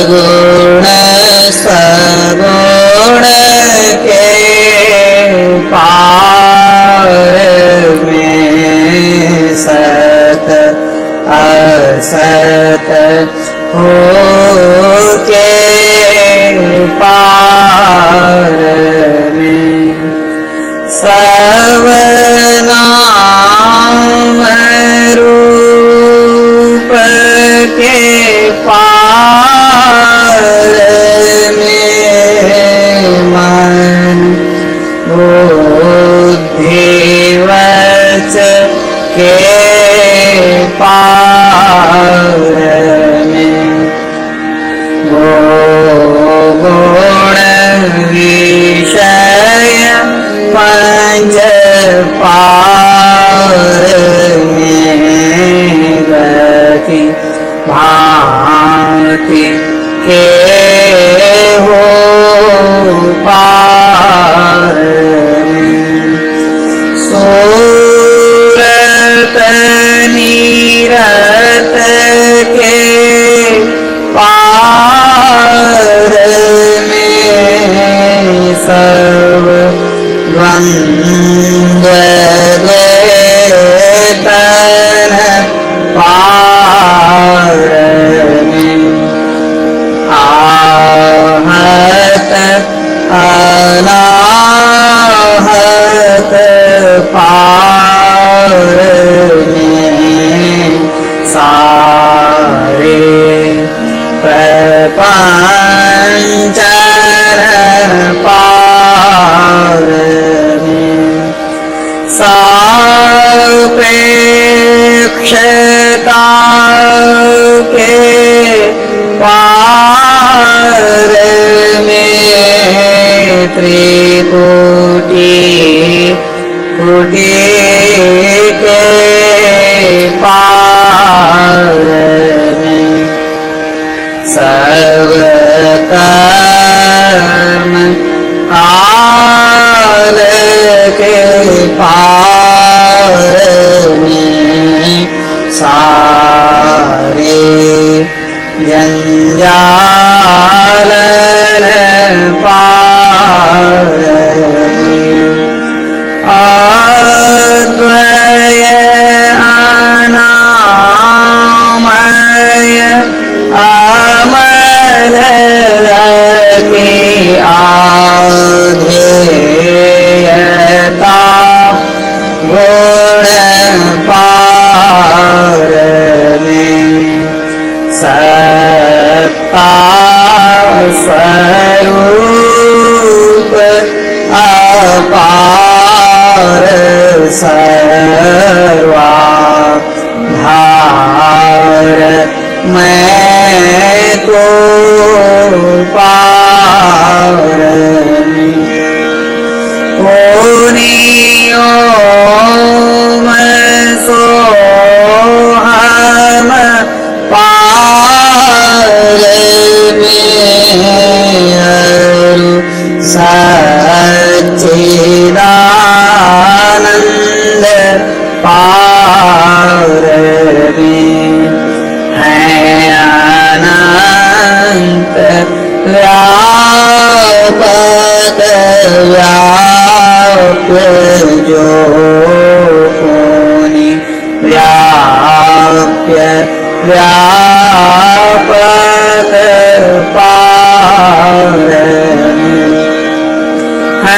सगुण सगुण के पार में सत असत हो के पार में सब नाम रूप के पार में मन बुद्धि वच के पार में गुण विषय पंच पार में गति भांति के हो पार में सूरत नीरत के पार में सब द्वंद्व द्वैतन पार में आहत अनाहत पार में सारे प्रपंचन पार में सापेक्षता के पार में त्रिकोटि कोटि के पार में सर्व कर्म काल के पार में सारे जंजाल पार में अद्वय अनामय अमर की आधेयता गुण पार में सत्ता स्वरूप अपार सर्वाधार मैं तो पार ओनियो मैं सो हम पार में सच्चिदानंद पार में है अनंत व्यापक व्याप्य जो कोनि व्याप्य व्यापक पार है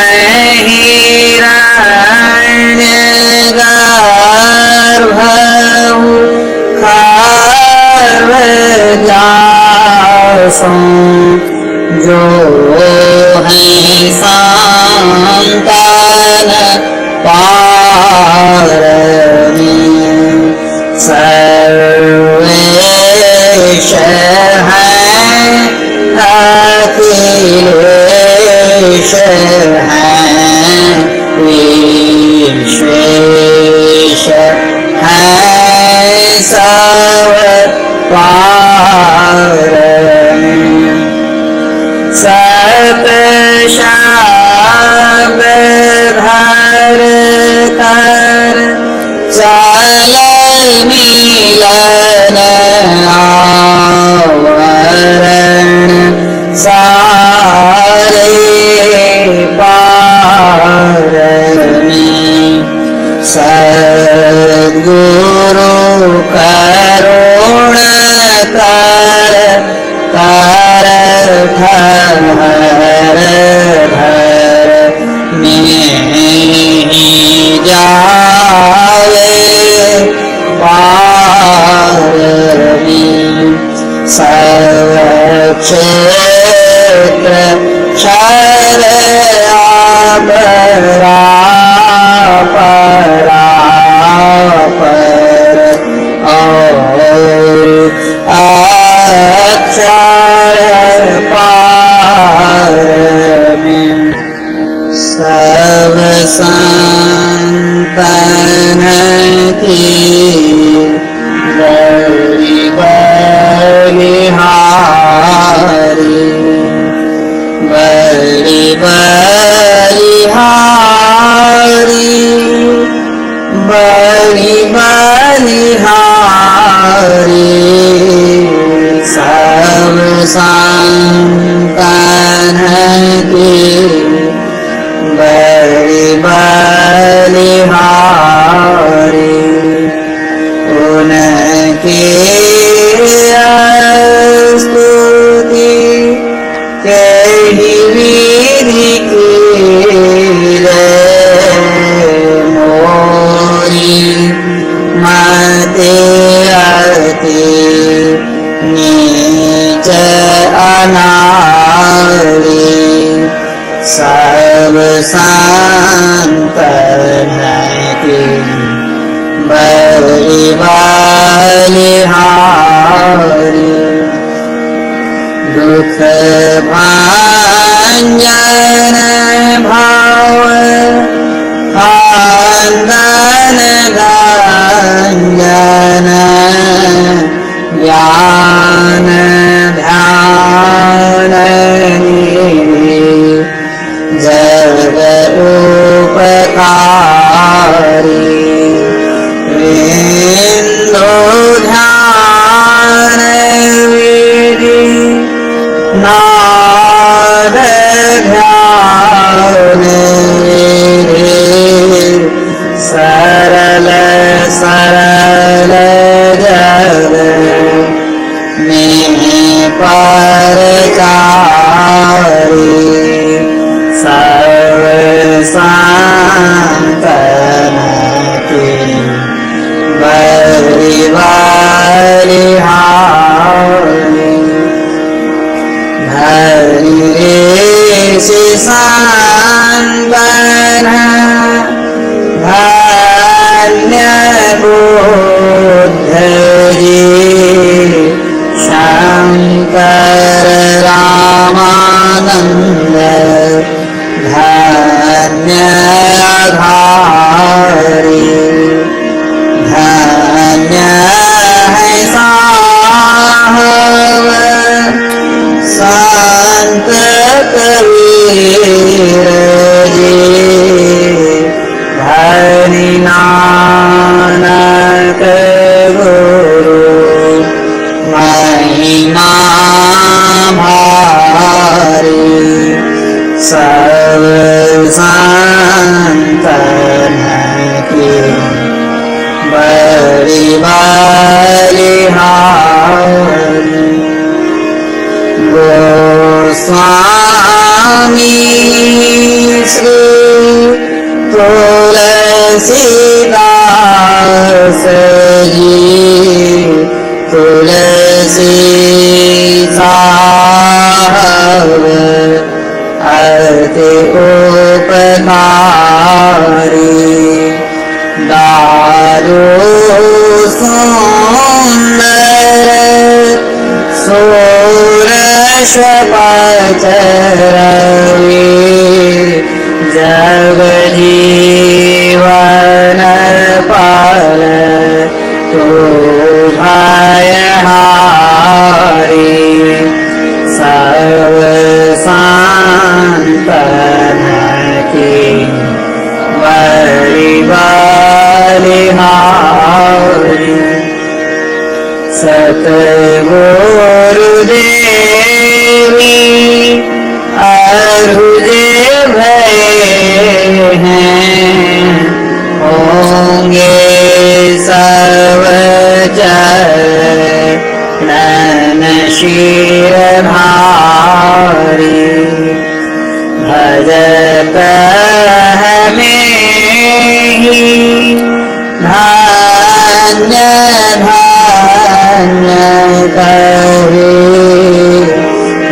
हिरण्यगर्भ खर्वजासं जो है संतान पार में सर्वेश है अखिलेश है विश्वेश है सब पार में सत शब्द धर कर चल मिलन आवरण ठहर धर में जावे पारवी सब क्षेत्र क्षर परा पर और अक्षर पार में सब संतन की बलि बलिहारी बलि बलिहारी बलि बलिहारी सब संतन की बलि बलिहारी उनकी स्तुति कही विधि की मोरी मते अति नीच अनारी सब संतन की बलि बलिहारी दुख भांजन भाव खांदन गंजन ज्ञान ध्यान जग उपकारी इंदो ध्यान विधि नाद ध्यान विधि सरल सरल जग में परकारी सब संतन की बलि बलिहारी धरि ऋषि संतन धन्य बुद्ध जी शंकर रामानंद धन्य अघारी धन्य है साहब संत कबीर जी धनि नानक गुरु महिमा भारी सब संतन की बलि बलिहारी गोस्वामी श्री तुलसीदास जी तुलसी साहब अति उपकारी दारू सुंदर सोरश पचरवी जग जीवन पाल तो भयहारी सब संतन की बलि बलिहारी सतगुरुदेवी अरुजे भय हैं कहे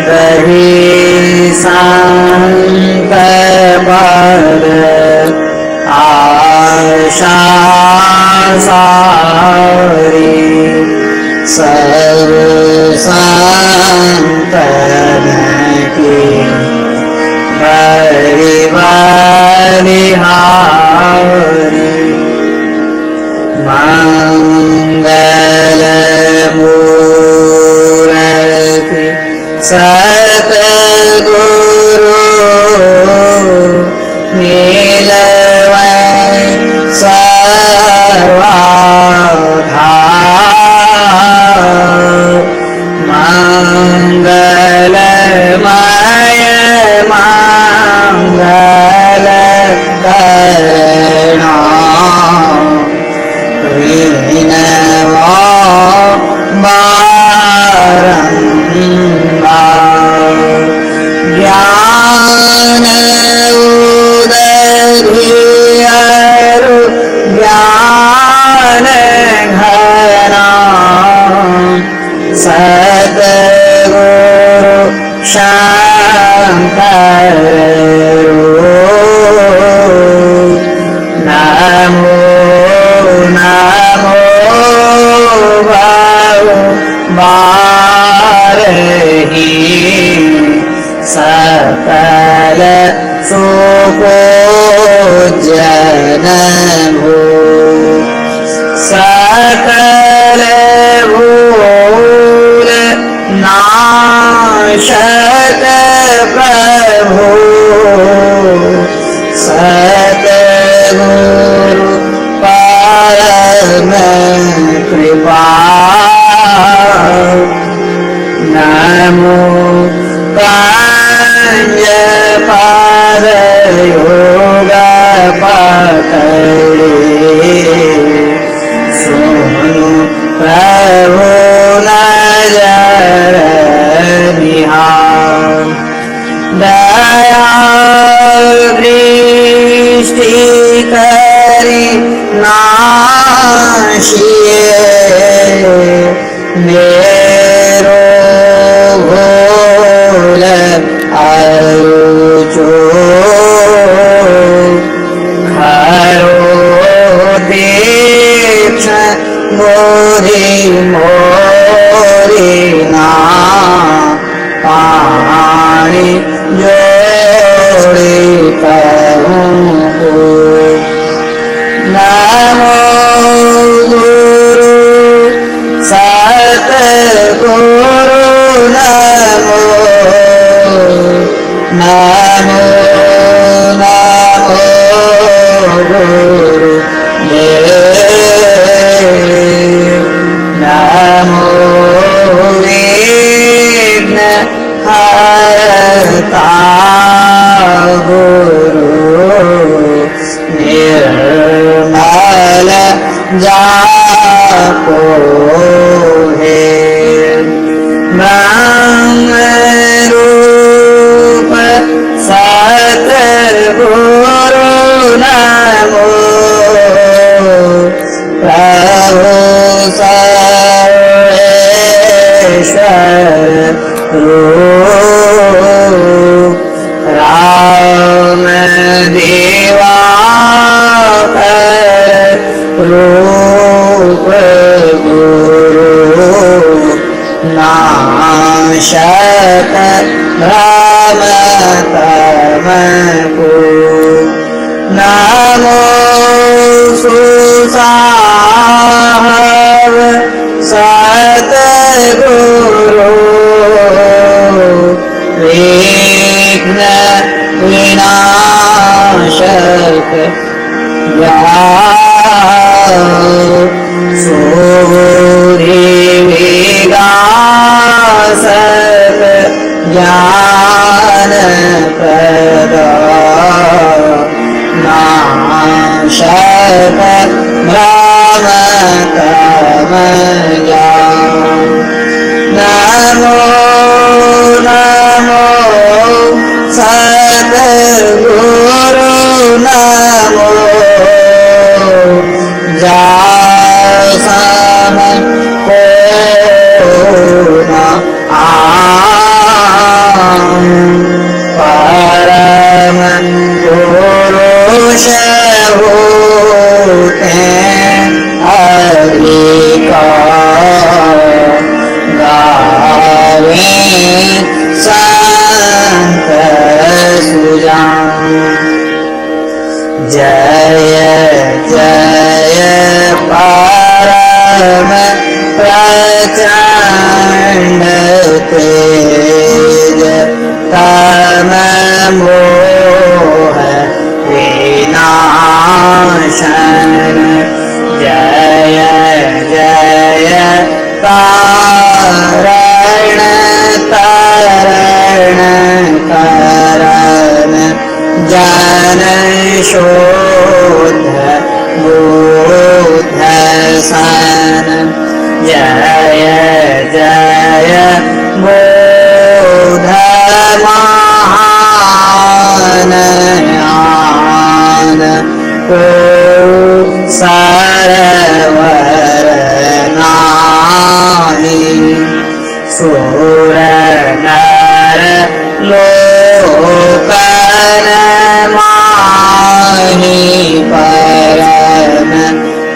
दही संत पद आशा सारी सर्व संतन की बलिहारी मंगल मूर्ति सतगुरु नीलवै सर्वाधार मंगलमय मंगल करणा विनवा बारंबार ज्ञान उदधियरु ज्ञान घना सतगुरु शंकर नमो नमो बारही सकल सुपूज्यन भो सकल भूल नाशक प्रभु सतगुरु परम कृपा नमो कांज पाद योग पकड़े सुनु प्रभु नजर निहार दया दृष्टि करी नाशिए मेरो भूल अरुचो खरो दीक्ष मोरी मोरी ना पानी जोड़ी कहूँ नमो गुरु सतगुरु नमो नमो नमो गुरु देव नमो विघ्न हरता गुरु निर्मल जापो है ब्रह्म रूप सतगुरु नमो प्रभु सर्वेश्वर रूप राम दिवाकर रूप गुरु नाशक भ्रम तम को नमो सुसाहब सतगुरु विघ्न विनाशक सूरि विगासक ज्ञान प्रदा नाशक भ्रम तम नमो नमो सतगुरु नमो जा सम को संत सुजान। जय जय परम प्रचंड तेज तम मोह विनाशन। जय जय तारण तारण करण जन शोध बुद्ध सन। जय जय बोध महान आन को सरवर नाही। सुर नर लोकन माहि परम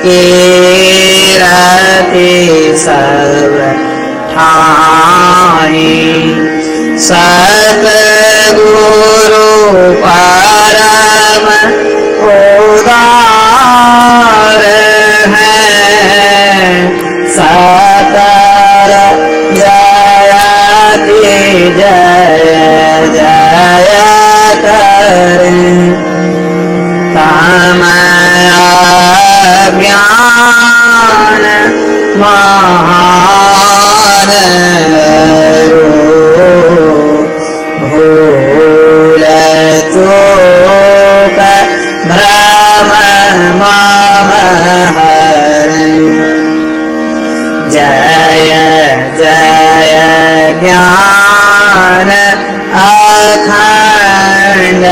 कीरति सब ठाई। सतगुरु परम उदार है। सतर जयति जय जय करें। ज्ञान महान भूल चूक भ्रम मम हरं। जय जय ज्ञान अखंड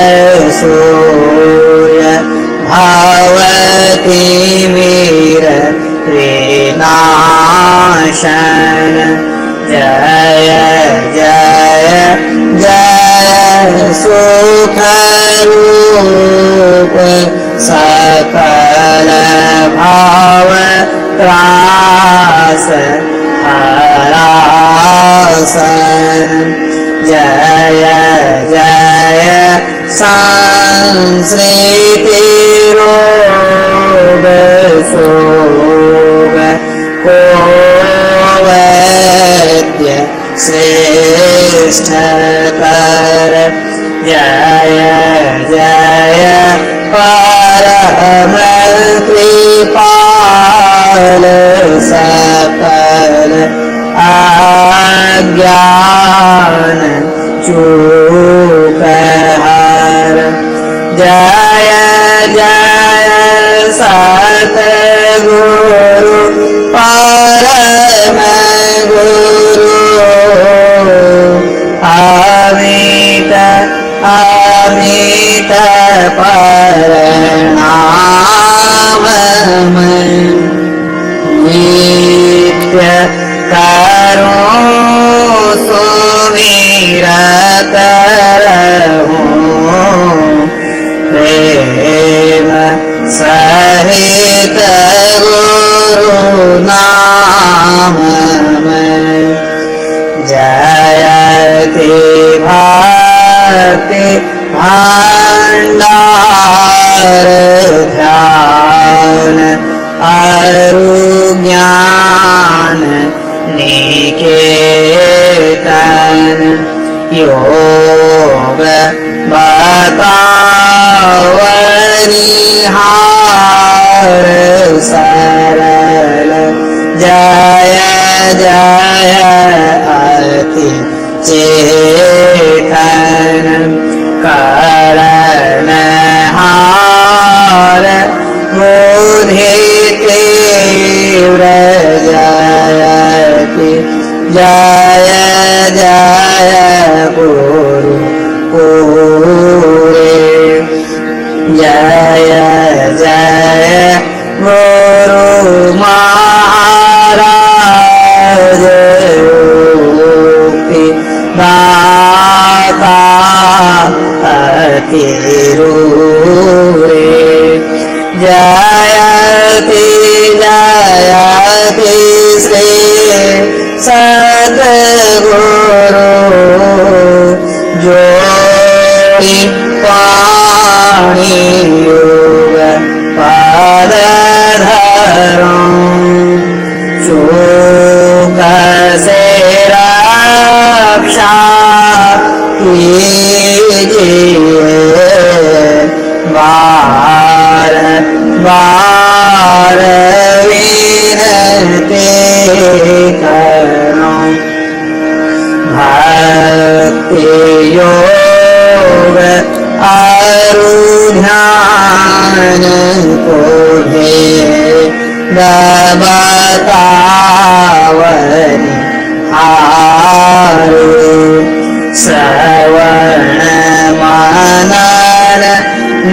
सूर्य भवति वीर विनाशन। जय जय जय सुख रूप सकल भाव त्रास हरासन। जय जय संस्कृति रोग शोक को वैद्य श्रेष्ठ कर। जय जय परम कृपाल सकल अज्ञान चूक हर। जय जय सतगुरु परम गुरु। अमित अमित परिणाम नित्य करो सुमिरत रहूं। प्रेम सहित गुरु नाम में जयति भक्ति भंडार ध्यान अरु ज्ञान निकेतन। योग बतावनिहार सरल। जय जय अति चेतन करणहार बुद्धि तीव्र। जयति जय जय गुरु पूरे। जय जय गुरु महाराज दाता अति रूरे। जयति जयति श्री सद्गुरु जोड़ी पाणी योग पाद धरम चूक से रक्षा कीजिए बार बार विनती करो भक्ति योग अरु ध्यान को बतावनि हारु श्रवण मनन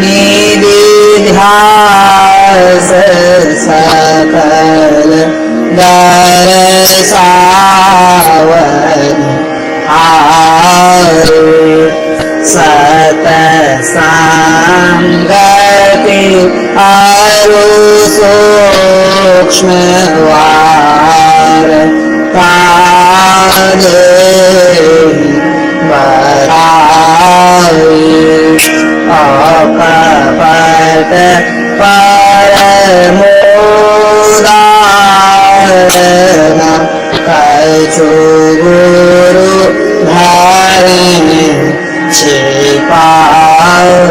निधिध्यास सकल दर्शावनि हारु सतसंगति अरु सूक्ष्म वार काजे बराई अकपट परमोदारन कछु गुरु धारे छिपाई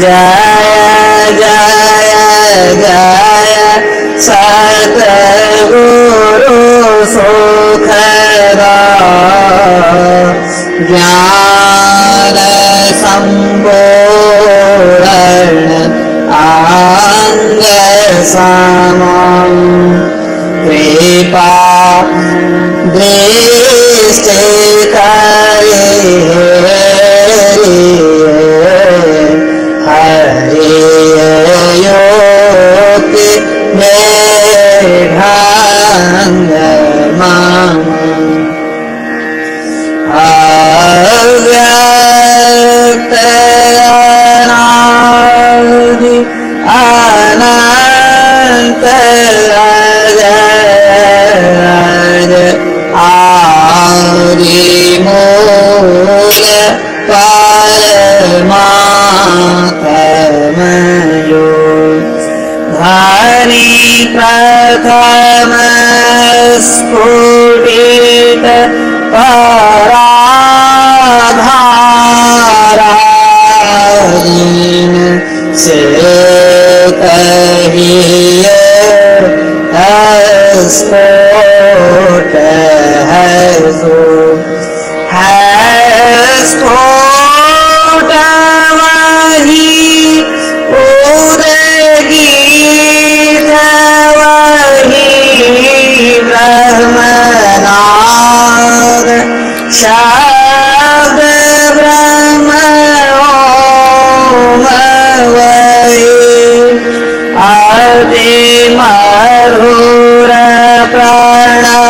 जय जय जय सतगुरु सुखदा ज्ञान संपूर्ण अंग समम कृपा दृष्टि करे हरि योति ढंग अव्यक्त अनादि अनंत अजर आदि मूल परमात्म जो धनी प्रथम स्फुटित पराधारीन से कहिए स्फोट है सो है स्फोट वही उदगीत वही ब्रह्मनाद शब्द ब्रह्म ओम वही अति मधुर प्रणव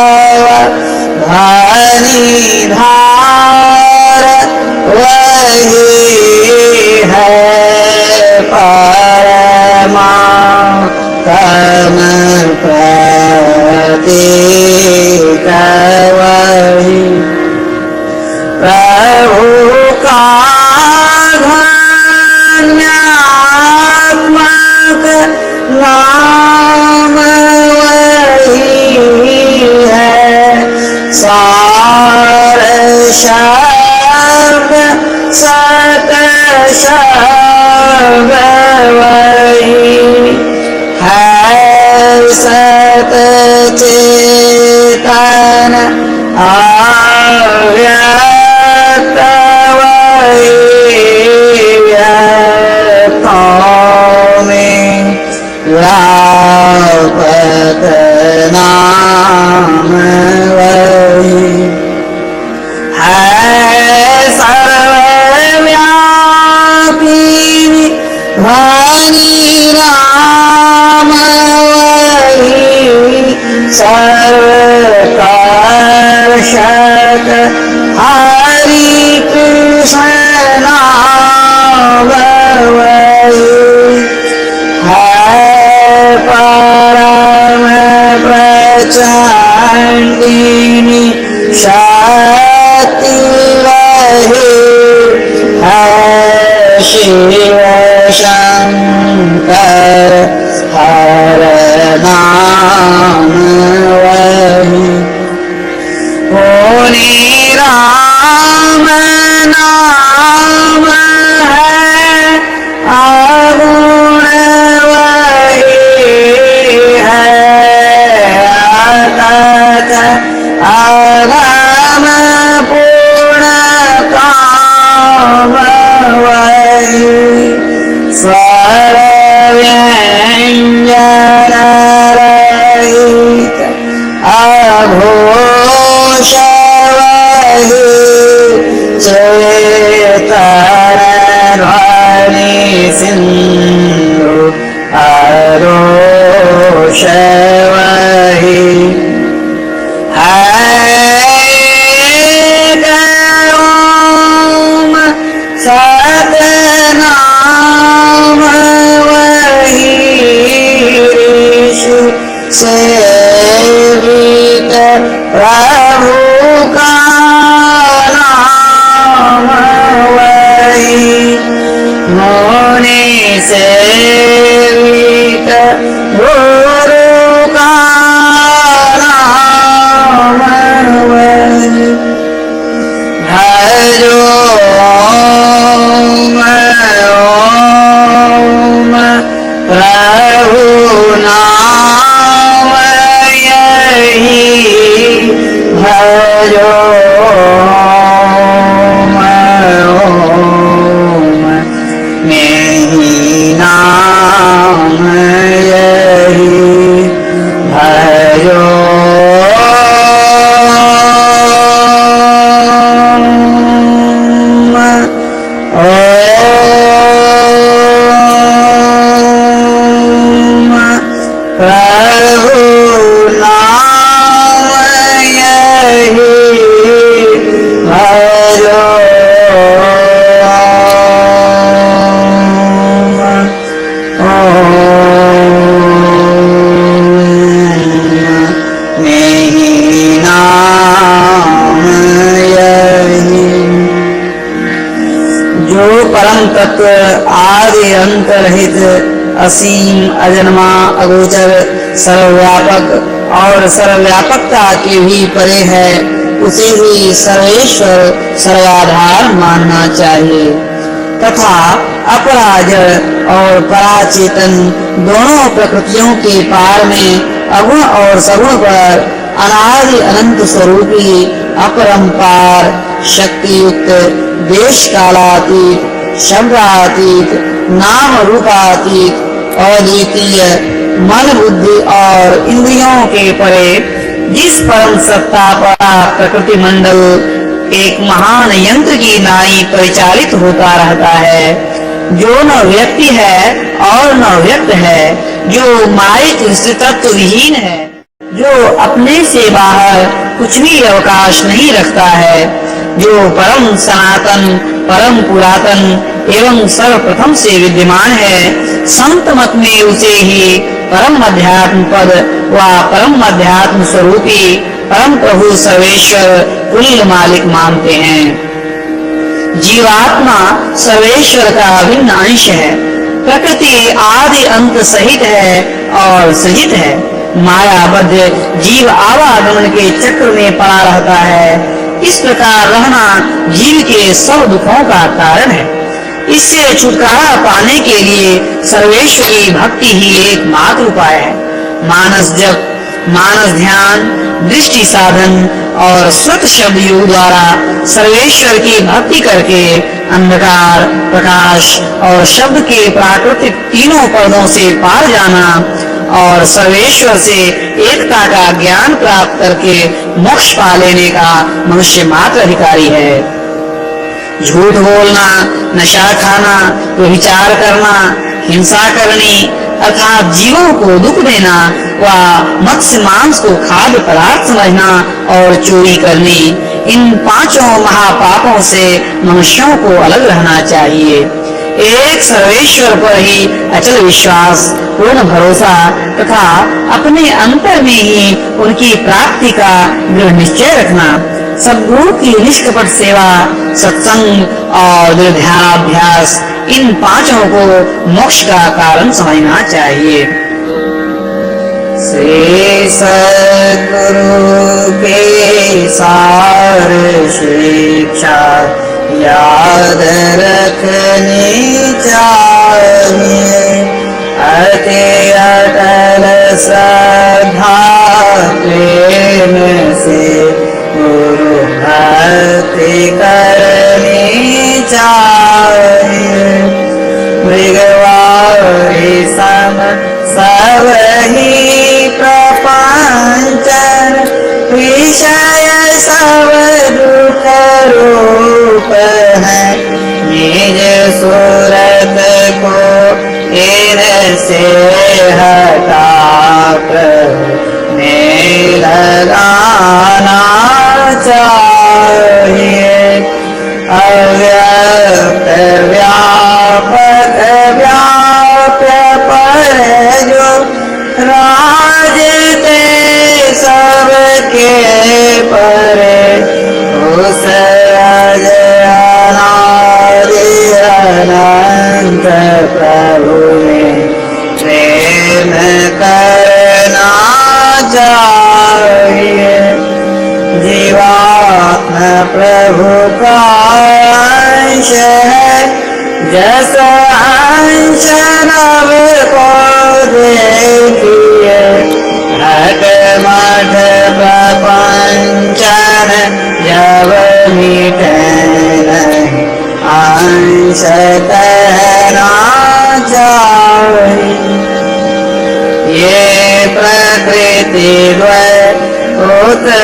ध्वनि धार वही है परमात्म प्रतीक वही प्रभु का धन्यात्मक नाम वही है सार शब्द सत शब्द वही है सत चेतन अव्यक्त वही व्यक्तों में व्यापक नाम वही है सर्वव्यापी है अगुण वही है अतत अगम पूर्ण काम वही स्वर व्यंजन रहित अघोष वही चेतन ध्वनि सिंधु अरोष वही सतनाम वही ऋषि सेवित प्रभु का नाम वही मुनि सेवित गुरु का नाम वही भजो प्रभु नाम यही भजो मेरी नाम यही भजो प्रभु नाम यही भजो मेरी नाम यही जो परम तत्व आदि अंत रहित असीम अजन्मा अगोचर सर्वव्यापक और सर्वव्यापकता के भी परे है उसे ही सर्वेश्वर सर्वाधार मानना चाहिए तथा अपराजर और पराचेतन दोनों प्रकृतियों के पार में अगुण और सगुण पर अनादि अनंत स्वरूपी अपरंपार शक्तियुक्त देश कालातीत शब्दातीत नाम रूपातीत अद्वितीय मन बुद्धि और इंद्रियों के परे जिस परम सत्ता पर प्रकृति मंडल एक महान यंत्र की नाई परिचालित होता रहता है जो न व्यक्ति है और न व्यक्त है जो मायिक तत्व विहीन है जो अपने से बाहर कुछ भी अवकाश नहीं रखता है जो परम सनातन परम पुरातन एवं सर्वप्रथम से विद्यमान है संत मत में उसे ही परम अध्यात्म पद व परम अध्यात्म स्वरूपी परम प्रभु सर्वेश्वर कुल मालिक मानते हैं। जीवात्मा सर्वेश्वर का अभिन्न अंश है प्रकृति आदि अंत सहित है और सहित है मायाबद्ध जीव आवागमन के चक्र में पड़ा रहता है इस प्रकार रहना जीव के सब दुखों का कारण है इससे छुटकारा पाने के लिए सर्वेश्वरी भक्ति ही एकमात्र उपाय है मानस जप मानस ध्यान दृष्टि साधन और स्वत शब्द योग द्वारा सर्वेश्वर की भक्ति करके अंधकार प्रकाश और शब्द के प्राकृतिक तीनों पर्दों से पार जाना और सर्वेश्वर से एकता का ज्ञान प्राप्त करके मोक्ष पा लेने का मनुष्य मात्र अधिकारी है। झूठ बोलना नशा खाना व्यभिचार करना हिंसा करनी अर्थात जीवों को दुख देना व मत्स्य मांस को खाद्य पदार्थ समझना और चोरी करनी इन पांचों महापापों से मनुष्यों को अलग रहना चाहिए एक सर्वेश्वर पर ही अचल विश्वास पूर्ण भरोसा तथा अपने अंतर में ही उनकी प्राप्ति का दृढ़ निश्चय रखना सद्गुरु की निष्कपट सेवा सत्संग और ध्यानाभ्यास इन पांचों को मोक्ष का कारण समझना चाहिए। श्री सद्गुरु के सार शिक्षा याद रखनी चाहिए। अति अटल श्रद्धा प्रेम से गुरु भक्ति करनी चाहिए। मृगवारी सम सब ही प्रपंचन विषय सब दुख रूप है। निज सूरत को इनसे हटा में लगाना चाहिए। अव्यक्त व्यापक व्याप्य पर जो राजते सबके परे, उस अनादि अनंत प्रभु में प्रेम करना चाहिए। जीवात्मा प्रभु का अंश है, जस अंश नव को देखिए। घट मठ प्रपंचन जब मिटे नहीं, अंश कहना चाहिए। ये प्रकृति द्वय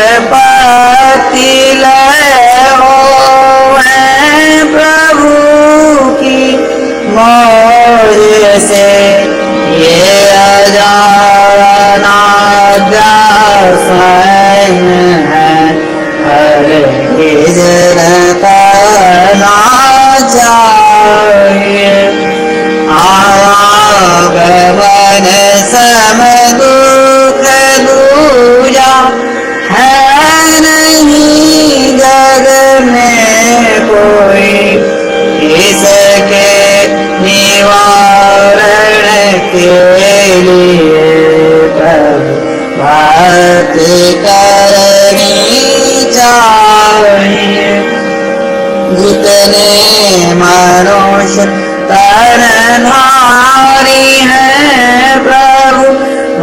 उत्पत्ति लय हो है प्रभु की मौज से। ये अजाना स्वयं है, हर हिजर करना चाहिए। आगमन सम दुख दूजा है नहीं जग में कोई। इसके निवारण के लिए भक्ति करनी चाहिए। जितने मनुष्य तनधारी हैं प्रभु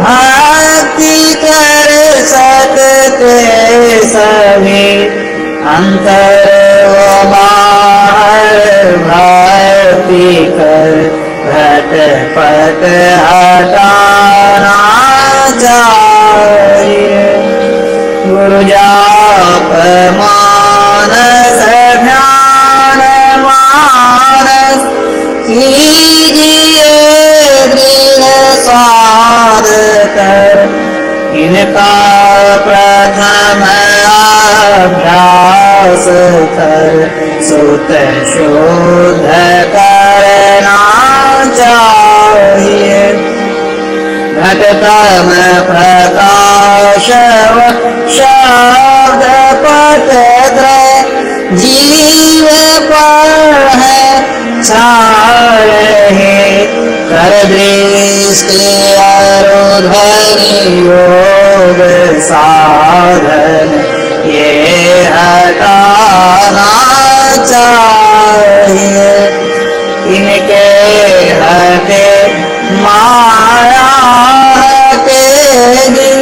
भक्ति कर सकते सभी। अंतर व बाहर भक्ति कर घटपट हटाना चाहिए। गुरु जाप मानस ध्यान मानस कीजिए दृढ़ साध कर। इनका प्रथम अभ्यास कर सुत शोध करना चाहिए। घटतम प्रकाश शब्द पट जीव पर है छाए। कर दृष्टि अरुध्वनि योग साधन ये हटाना चाहिए। इनके हटे माया हटेगी,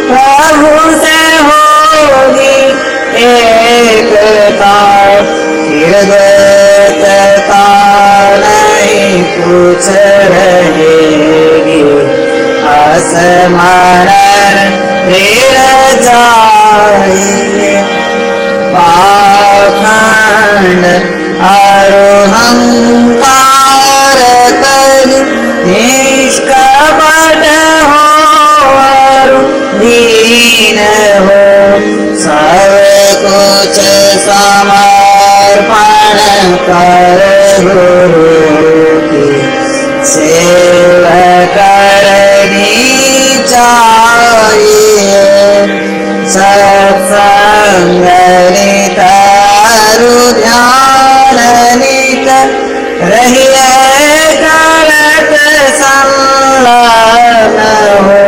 प्रभु से होगी एकता। हृदयता नहीं कुछ रहेगी, असमरण फिर जाएंगे। पाखंड अहंकार कर निष्कपट हो और दीन हो। सब कुछ समर्पण कर गुरु की सेवा करनी चाहिए। सत्संग नित ध्यान नित रहिए करत संलग्न हो।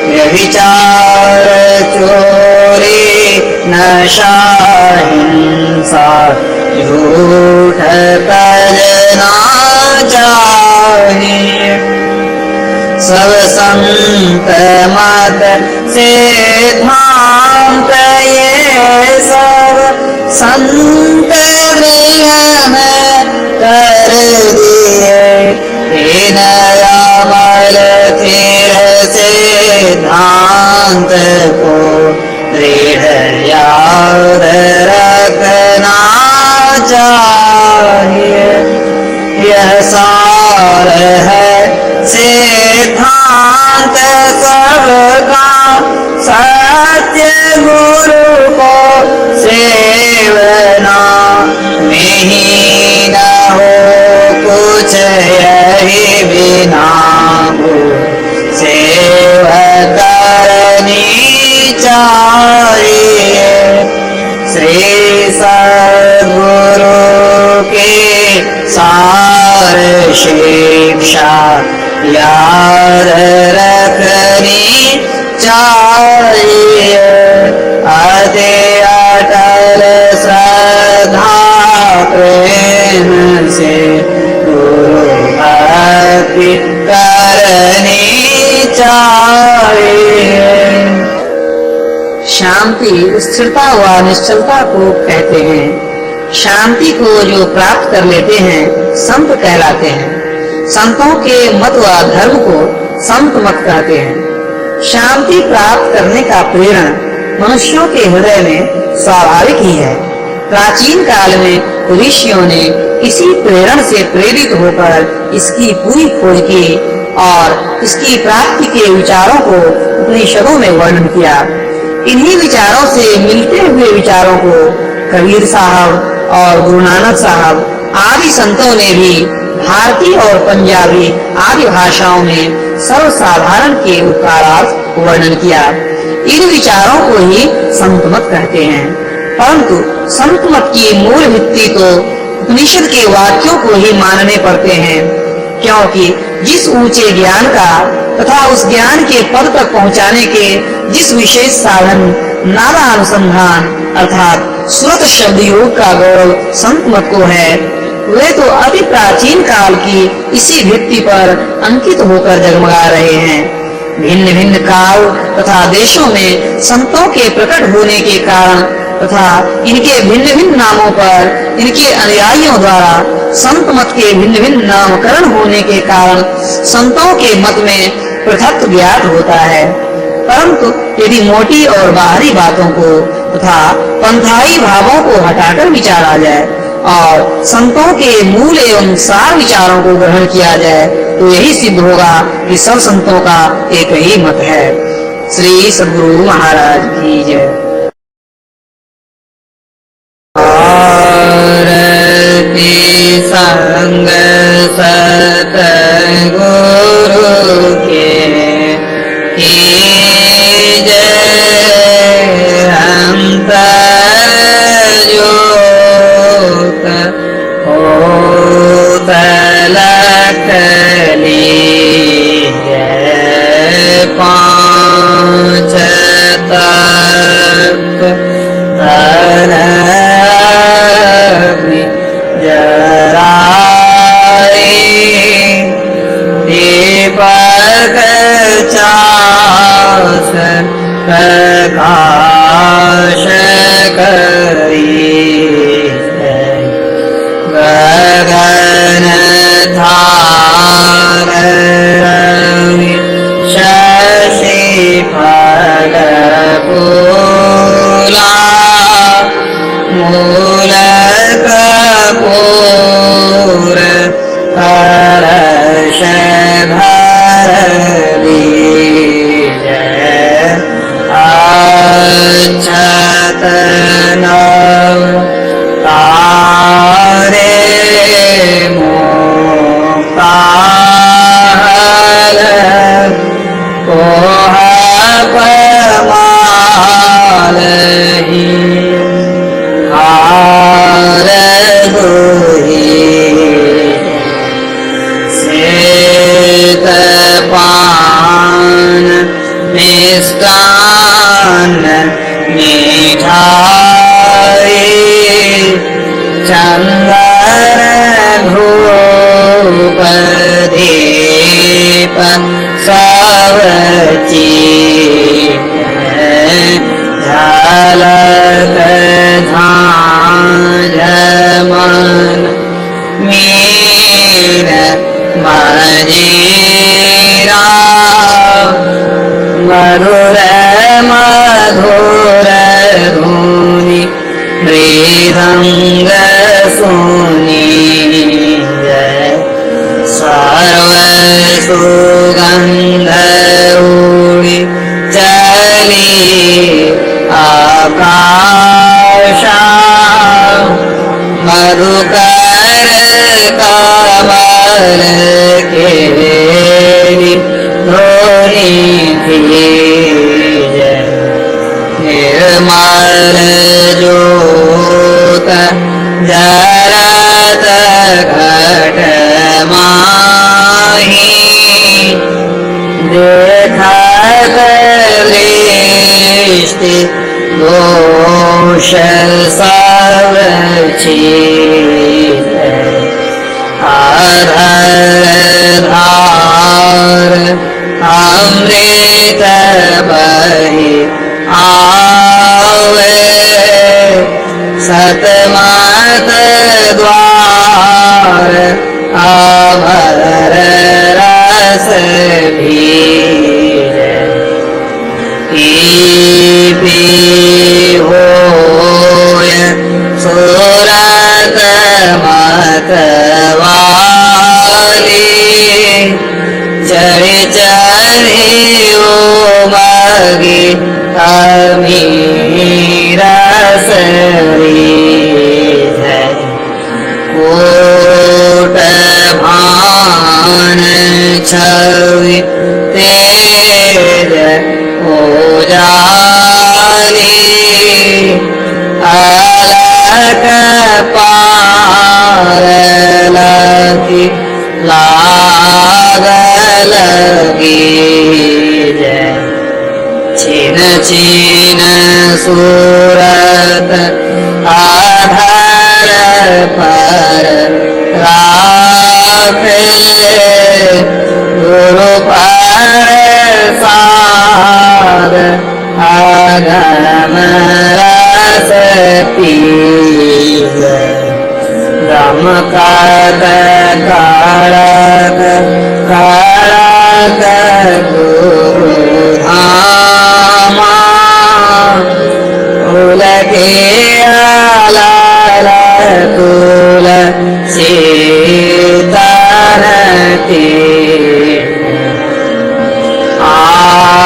व्यभिचार चोरी नशा हिंसा झूठ करना चाहिए। सब संत मत सिद्धांत ये सब संत गृह में कर दिए। इन अमल फिर सिद्धांत को दृढ़ याद रखना चाहिए। यह सार है सिद्धांत सबका, सत्य गुरु को सेवना में ही न हो कुछ, यही बिना सेवा करनी चाहिए। श्री सद्गुरु के सार शिक्षा याद रखनी चाहिए। अति अटल श्रद्धा प्रेम से गुरु भक्ति करनी चाहिए। शांति स्थिरता व निश्चलता को कहते हैं। शांति को जो प्राप्त कर लेते हैं संत कहलाते हैं। संतों के मत व धर्म को संत मत कहते हैं। शांति प्राप्त करने का प्रेरण मनुष्यों के हृदय में स्वाभाविक ही है। प्राचीन काल में ऋषियों ने इसी प्रेरण से प्रेरित होकर इसकी पूरी खोज की और इसकी प्राप्ति के विचारों को उपनिषदों में वर्णन किया। इन्हीं विचारों से मिलते हुए विचारों को कबीर साहब और गुरु नानक साहब आदि संतों ने भी भारतीय और पंजाबी आदि भाषाओं में सर्वसाधारण के उपकारार्थ वर्णन किया। इन विचारों को ही संत मत कहते हैं। परंतु संत मत की मूल भित्ति तो उपनिषद के वाक्यों को ही मानने पड़ते हैं, क्योंकि जिस ऊंचे ज्ञान का तथा उस ज्ञान के पद तक पहुंचाने के जिस विशेष साधन नादा अनुसंधान अर्थात श्रुत शब्द योग का गौरव संत मत को है, वे तो अति प्राचीन काल की इसी भित्ति पर अंकित होकर जगमगा रहे हैं। भिन्न भिन्न काल तथा देशों में संतों के प्रकट होने के कारण तथा इनके भिन्न भिन्न नामों पर इनके अनुयायियों द्वारा संत मत के भिन्न भिन्न नामकरण होने के कारण संतों के मत में पृथक ज्ञात होता है। परंतु यदि मोटी और बाहरी बातों को तथा पंथाई भावों को हटाकर विचारा जाए और संतों के मूल एवं सार विचारों को ग्रहण किया जाए तो यही सिद्ध होगा कि सब संतों का एक ही मत है। श्री सद्गुरु महाराज की जय। संग सतगुरु के जय। अंत जोत होत लखली जय। पांच तत्व धन जराए चंदन धूप दीप सब चीज झलक झांझ मन मीर मजीरा मधुर मधुर धुनि मृदंग सुनि सर्व सुगंध उड़ि चली आकाशा मधुकर कमल केली धोनी धीज निर्मल ज्योत जरत घट माही देखत दृष्टि दोष सब चीज आधार धार अमृत बहि आवे सतमत द्वार अमर रस बीज पी होय सुरत मतवाली चढ़ी चढ़ी ओ मगी अमीरा सरी कोट भान छवि तेज ओजाली अलक पार लगी लागल गीज छिन छिन सूरत आधार पर राखे गुरु प्रसाद आगम रस पीज दमकत कारक कारक गुरु धामा उलगे आलाल तुल सीतारती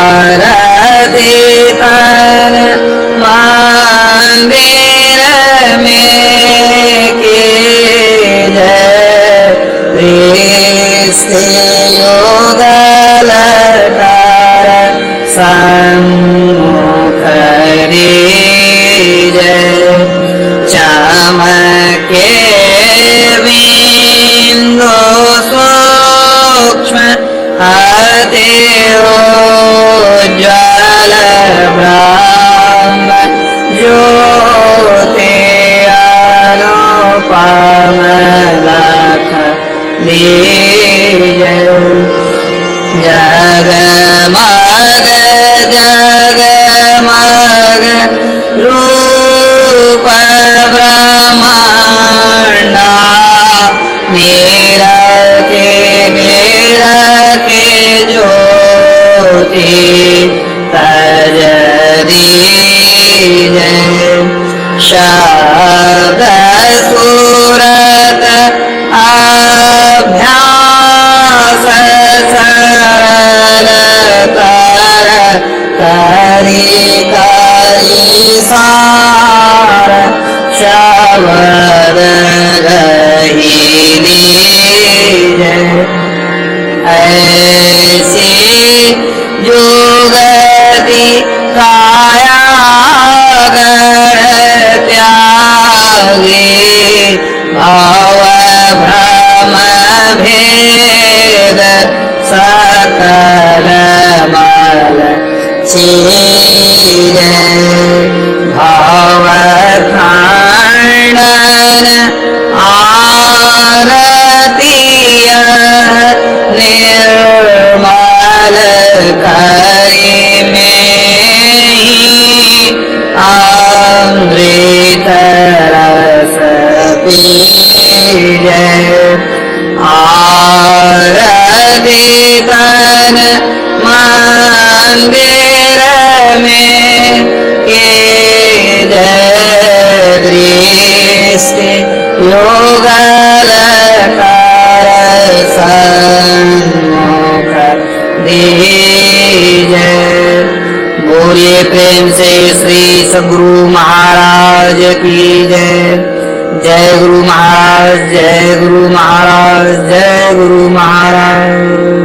आरती तन मंदिर में योगल तार सम्मुख चमके बिंदु सूक्ष्म अति उज्ज्वल ब्रह्म ज्योति अनुपम लख जगमग जगमग रूप ब्रह्मांडा मेरा के ज्योति तज दीज शब्द सूरत अभ्यास सरल कर करी करी सार शब्द गहीली ऐसी जुगति काया त्यागी भाव भ्रम भेद सकल मल चीर भाव खंडन जय। आरती तन मंदिर में के जय दृष्टि युगल कर सन्मुख दीजय। बोलिए प्रेम से श्री सद्गुरु महाराज की जय। जय गुरु महाराज, जय गुरु महाराज, जय गुरु महाराज।